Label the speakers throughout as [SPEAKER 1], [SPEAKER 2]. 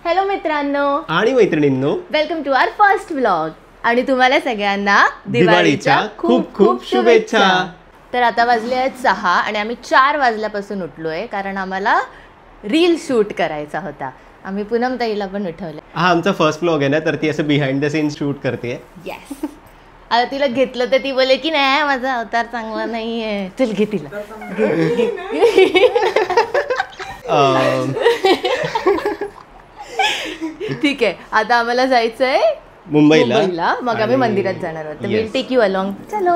[SPEAKER 1] Hello मित्रांनो
[SPEAKER 2] आणि मैत्रिणींनो,
[SPEAKER 1] welcome to our first vlog आणि तुम्हाला सगळ्यांना
[SPEAKER 2] दिवाळीच्या खूप खूप शुभेच्छा.
[SPEAKER 1] तर आता वाजले आहेत 6 आणि आम्ही 4 वाजल्यापासून उठलोय कारण आम्हाला रील शूट करायचा होता. आम्ही पूनम ताईला पण उठवलं.
[SPEAKER 2] हा आमचा फर्स्ट व्लॉग आहे ना, तर ती असं बिहाइंड द सीन्स शूट करते.
[SPEAKER 1] येस. आता तिला घेतलं तर ती बोले की नाही माझा अवतार चांगला नाहीये, चल घे तिला. ठीक आहे, आता आम्हाला जायचंय मुंबईला. मग आम्ही मंदिरात जाणार आहोत. Will take you along. चलो.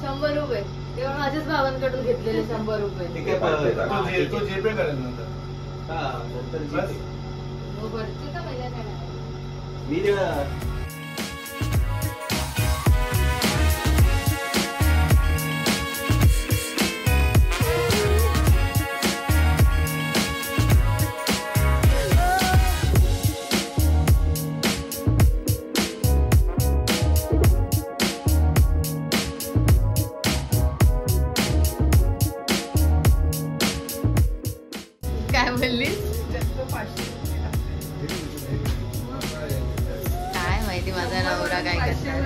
[SPEAKER 1] ₹100 तेव्हा माझ्याच भावांकडून घेतलेले ₹100. भरते का महिन्यात? काय बोललीस? काय माहिती माझा नवरा काय करणार.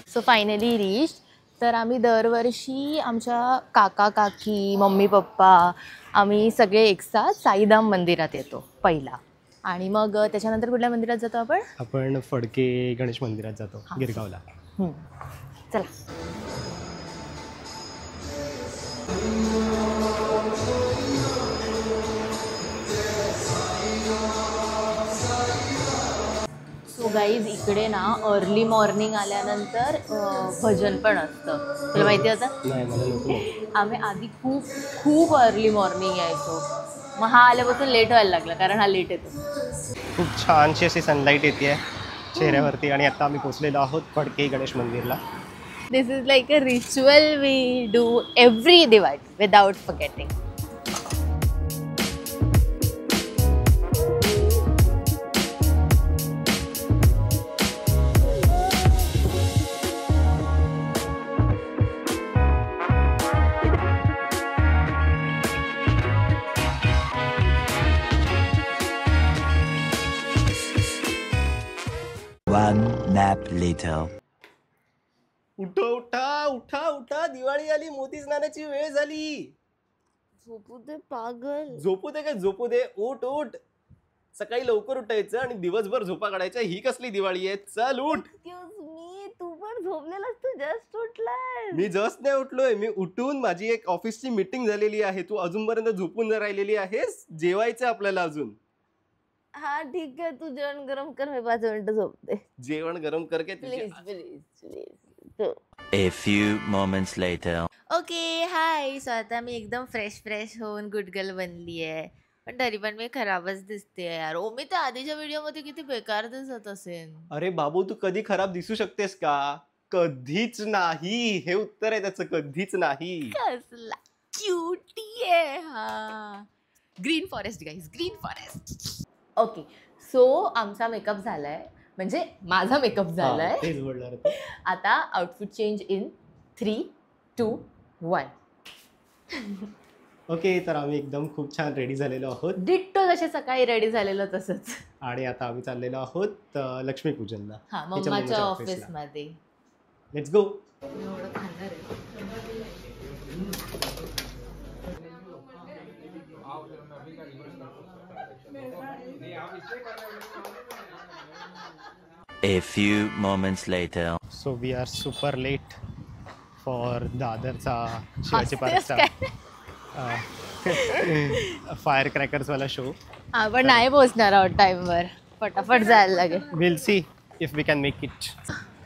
[SPEAKER 1] So finally reach. तर आम्ही दरवर्षी आमच्या काका काकी मम्मी पप्पा आम्ही सगळे एकसाथ साईधाम मंदिरात येतो पहिला, आणि मग त्याच्यानंतर कुठल्या मंदिरात जातो आपण
[SPEAKER 2] फडके गणेश मंदिरात जातो गिरगावला.
[SPEAKER 1] चला. सो गाईज, इकडे ना अर्ली मॉर्निंग आल्यानंतर भजन पण असतं. तुला माहिती होतं? आम्ही आधी खूप खूप अर्ली मॉर्निंग यायचो. मग हा आल्यापासून लेट व्हायला लागला कारण हा लेट येतो.
[SPEAKER 2] खूप छानशी अशी सनलाईट येते चेहऱ्यावरती आणि आता आम्ही पोहोचलेलो आहोत फडके गणेश मंदिरला.
[SPEAKER 1] This is like a ritual we do every Diwali without forgetting.
[SPEAKER 3] One nap later.
[SPEAKER 2] उठा उठा उठा उठा, दिवाळी आली, मोती स्नानाची वेळ झाली.
[SPEAKER 1] झोपू दे पागल.
[SPEAKER 2] झोपू दे काय झोपू दे, उठ उठ. सकाळी लवकर उठायचं आणि दिवसभर झोपा काढायच्या. ही कसली दिवाळी आहे? चल उठ.
[SPEAKER 1] एक्सक्यूज मी, तू पण झोपलेलास? तू जस्ट उठलाय.
[SPEAKER 2] मी जस्ट नाही उठलोय. मी उठून माझी एक ऑफिसची मीटिंग झालेली आहे. तू अजूनपर्यंत झोपून राहिलेली आहेस. जेवायचं आपल्याला अजून.
[SPEAKER 1] हा ठीक आहे, तू जेवण गरम कर, मी 5 मिनिटं झोपते.
[SPEAKER 2] जेवण गरम करके
[SPEAKER 1] please please please.
[SPEAKER 3] A few moments later.
[SPEAKER 1] Okay hi. So आता मी एकदम फ्रेश होऊन गुड गर्ल बनली आहे, पण तरी पण मी खराबच दिसते यार. ओ, मी तर आधीच्या व्हिडिओ मध्ये किती बेकार दिसत असेल.
[SPEAKER 2] अरे बाबू, तू कधी खराब दिसू शकतेस का? कधीच नाही. हे उत्तर आहे त्याचं, कधीच नाही.
[SPEAKER 1] कसला क्यूटी आहे हा. Green forest guys, green forest. Okay, so आमचा मेकअप झालाय, म्हणजे माझा मेकअप झालाय.
[SPEAKER 2] तेच बोलणार होतो.
[SPEAKER 1] आता आउटफिट चेंज इन 3, 2, 1.
[SPEAKER 2] ओके, तर आम्ही एकदम खूप छान रेडी झालेलो आहोत.
[SPEAKER 1] डिट्टो जसे सकाळी रेडी झालेलो तसंच.
[SPEAKER 2] आणि आता आम्ही चाललेलो आहोत लक्ष्मीपूजनला.
[SPEAKER 1] हा, मम्माच्या ऑफिस मध्ये.
[SPEAKER 2] Let's go.
[SPEAKER 3] A few moments later.
[SPEAKER 2] So we are super late for दादरचा शिवाजी पार्कचा फायर क्रॅकर्स वाला शो.
[SPEAKER 1] आपण नाही पोहोचणार आहोत टाइमवर. फटाफट जायला लागेल.
[SPEAKER 2] Will see if we can make it.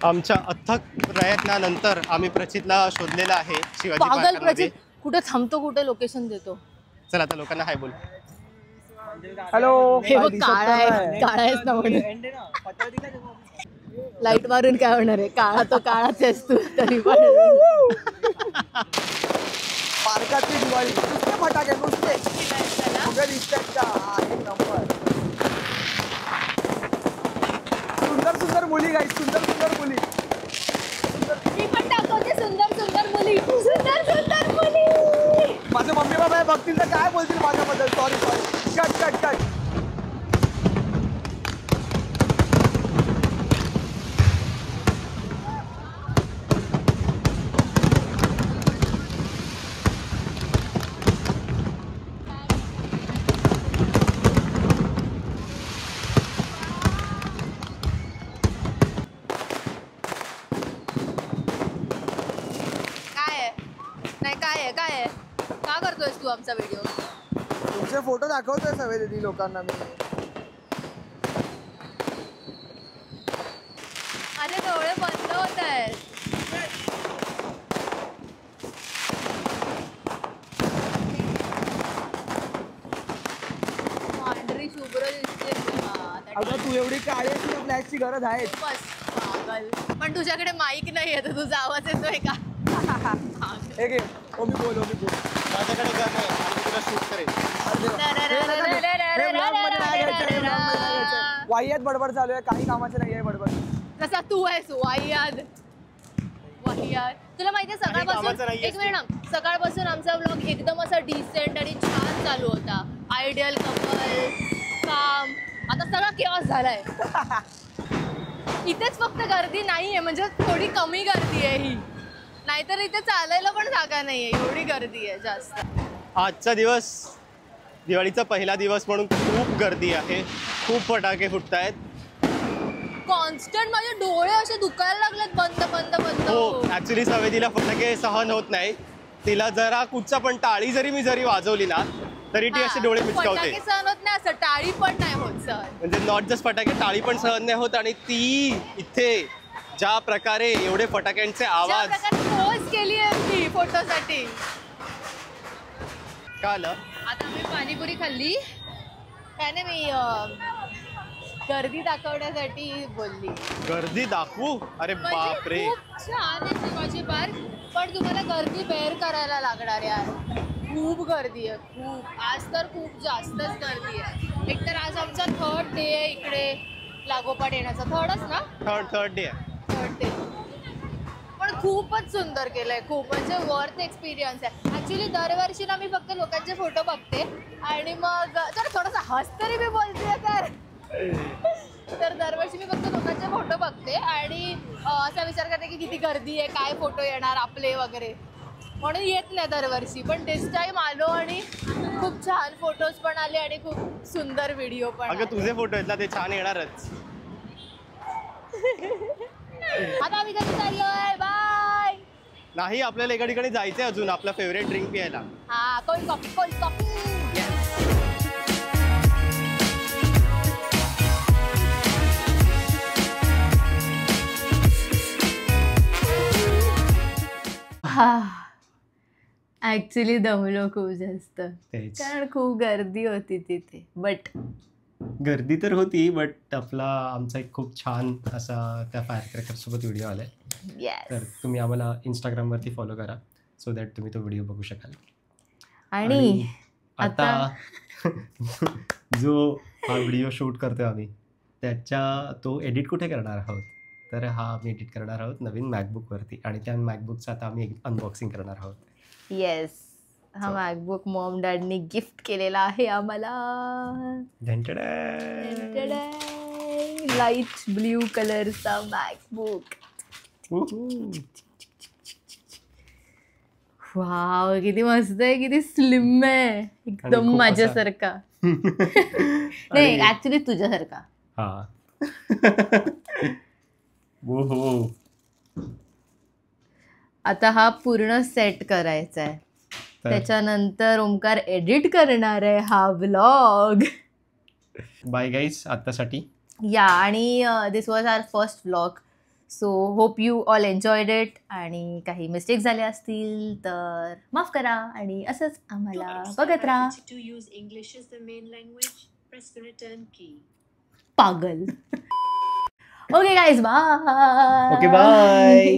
[SPEAKER 2] आमच्या अथक प्रयत्नानंतर आम्ही प्रचितला शोधलेला आहे शिवाजी पार्कमध्ये.
[SPEAKER 1] कुठे थांबतो, कुठे लोकेशन देतो.
[SPEAKER 2] चल आता लोकांना हाय बोल.
[SPEAKER 4] हॅलो.
[SPEAKER 1] हे बघ, काळा आहेस ना म्हणून. लाईट मारून काय होणार आहे, काळा तो काळाच असतो तरी पण.
[SPEAKER 4] पार्कातली दिवाळी नुसते फटाके नुसते सगळे दिसतात का? हा, एक नंबर. सुंदर सुंदर मुली गाईस, सुंदर सुंदर मुली.
[SPEAKER 1] मी पण दाखवते सुंदर सुंदर मुली, सुंदर सुंदर मुली.
[SPEAKER 4] माझे मम्मी बाबा बघतील तर काय बोलतील माझ्याबद्दल? Sorry sorry, cut cut cut.
[SPEAKER 1] काय आहे का करतोयस तू आमचा व्हिडिओ?
[SPEAKER 4] तुमचे फोटो दाखवतोय सगळे लोकांना मी.
[SPEAKER 1] अरे डोळे बंद होत आहेत. पांढरी शुभ्र दिसते.
[SPEAKER 4] अगं तू एवढी काळी आहे, तुला फ्लॅशची गरज आहे.
[SPEAKER 1] बस पागल. पण तुझ्याकडे माईक नाही आहे तर तुझा आवाज येतोय का?
[SPEAKER 4] हे घे, ओमी बोल, ओमी बोल.
[SPEAKER 2] माझ्याकडे गन आहे, मी तुला शूट करेन.
[SPEAKER 4] वाह्यात बडबड चालू आहे, काही कामाचं नाही आहे बडबड.
[SPEAKER 1] कसा तू आहेस वाह्यात. तुला माहितीये सकाळपासून
[SPEAKER 2] कामाचं नाहीये
[SPEAKER 1] एक मिनिट, सकाळपासून आमचा व्लॉग एकदम असा डिसेंट आणि छान चालू होता. आयडियल कपल, काम. आता सगळा केऑस झालाय. इथेच फक्त गर्दी नाहीये, म्हणजे थोडी कमी गर्दी आहे ही. नाहीतर इथे चालायला पण जागा नाहीये, एवढी गर्दी आहे जास्त.
[SPEAKER 2] आजचा दिवस दिवाळीचा पहिला दिवस म्हणून खूप गर्दी आहे, खूप फटाके फुटत आहेत.
[SPEAKER 1] कॉन्स्टंट माझे डोळे असे दुखायला लागलेत बंद बंद बंद.
[SPEAKER 2] हो, ऍक्च्युली सवेदीला फटाके सहन होत नाही. तिला जरा कुठचा पण टाळी जरी मी वाजवली ना तरी ती असे डोळे मिचकावते.
[SPEAKER 1] फटाके सहन होत नाही, असं टाळी पण नाही होत सहन.
[SPEAKER 2] म्हणजे नॉट जस्ट फटाके, टाळी पण सहन नाही होत. आणि ती इथे ज्या प्रकारे एवढे फटाक्यांचे आवाज
[SPEAKER 1] पोज केली आहे ती फोटोसाठी.
[SPEAKER 2] का आलं?
[SPEAKER 1] आता मी पाणीपुरी खाल्ली त्याने मी गर्दी दाखवण्यासाठी बोलली.
[SPEAKER 2] गर्दी दाखवू? अरे बापरे,
[SPEAKER 1] खूप छान आहे शिवाजी पार्क, पण तुम्हाला गर्दी बेअर करायला लागणार यार. खूप गर्दी आहे, खूप. आज तर खूप जास्तच गर्दी आहे. एकतर आज आमचा 3rd डे आहे इकडे लागोपाठ येण्याचा. 3rdच ना?
[SPEAKER 2] थर्ड डे आहे.
[SPEAKER 1] 3rd day. पण खूपच सुंदर केलंय, खूप म्हणजे वर्थ एक्सपिरियन्स आहे. ऍक्च्युली दरवर्षी ना मी फक्त लोकांचे फोटो बघते आणि मग तर थोडासा हस तरी मी बोलते तर दरवर्षी मी फक्त लोकांचे फोटो बघते आणि असा विचार करते की किती गर्दी आहे, काय फोटो येणार आपले वगैरे, म्हणून येत नाही दरवर्षी. पण दिस टाइम आलो आणि खूप छान फोटोज पण आले आणि खूप सुंदर व्हिडिओ पण.
[SPEAKER 2] अगं तुझे फोटो आहेत ना, ते छान येणारच.
[SPEAKER 1] आता आम्ही कधी चाललोय? बाय.
[SPEAKER 2] नाही, आपल्याला एका ठिकाणी जायचंय अजून, आपला फेवरेट ड्रिंक प्यायला.
[SPEAKER 1] हा, cold coffee, cold coffee. Actually दमलो खूप जास्त, कारण खूप गर्दी होती तिथे. बट
[SPEAKER 2] गर्दी तर होती, बट आमचा एक खूप छान असा त्या फायर क्रॅकर सोबत व्हिडिओ आलाय. तर तुम्ही आम्हाला इंस्टाग्रामवरती फॉलो करा, सो दॅट तुम्ही तो व्हिडिओ बघू शकाल.
[SPEAKER 1] आणि
[SPEAKER 2] आता जो हा व्हिडिओ शूट करतोय आम्ही, तो एडिट कुठे करणार आहोत? तर हा आम्ही एडिट करणार आहोत नवीन मॅकबुकवरती, आणि त्या मॅकबुकचं आता आम्ही अनबॉक्सिंग करणार आहोत.
[SPEAKER 1] येस, हा मॅकबुक मॉम डॅडनी गिफ्ट केलेला आहे आम्हाला. लाईट ब्ल्यू कलरचा मॅकबुक. वाव, किती मस्त आहे, किती स्लिम आहे, एकदम माझ्यासारखा. नाही, ऍक्च्युली तुझ्यासारखा.
[SPEAKER 2] हा. हो.
[SPEAKER 1] आता हा पूर्ण सेट करायचा आहे, त्याच्यानंतर ओमकार एडिट करणार आहे हा व्लॉग.
[SPEAKER 2] बाय गाईज आत्तासाठी.
[SPEAKER 1] या, आणि this was our first vlog, so hope you all enjoyed it. आणि काही मिस्टेक झाल्या असतील तर माफ करा, आणि असंच आम्हाला बघत राहा. पागल. Okay guys, bye.
[SPEAKER 2] Okay, bye.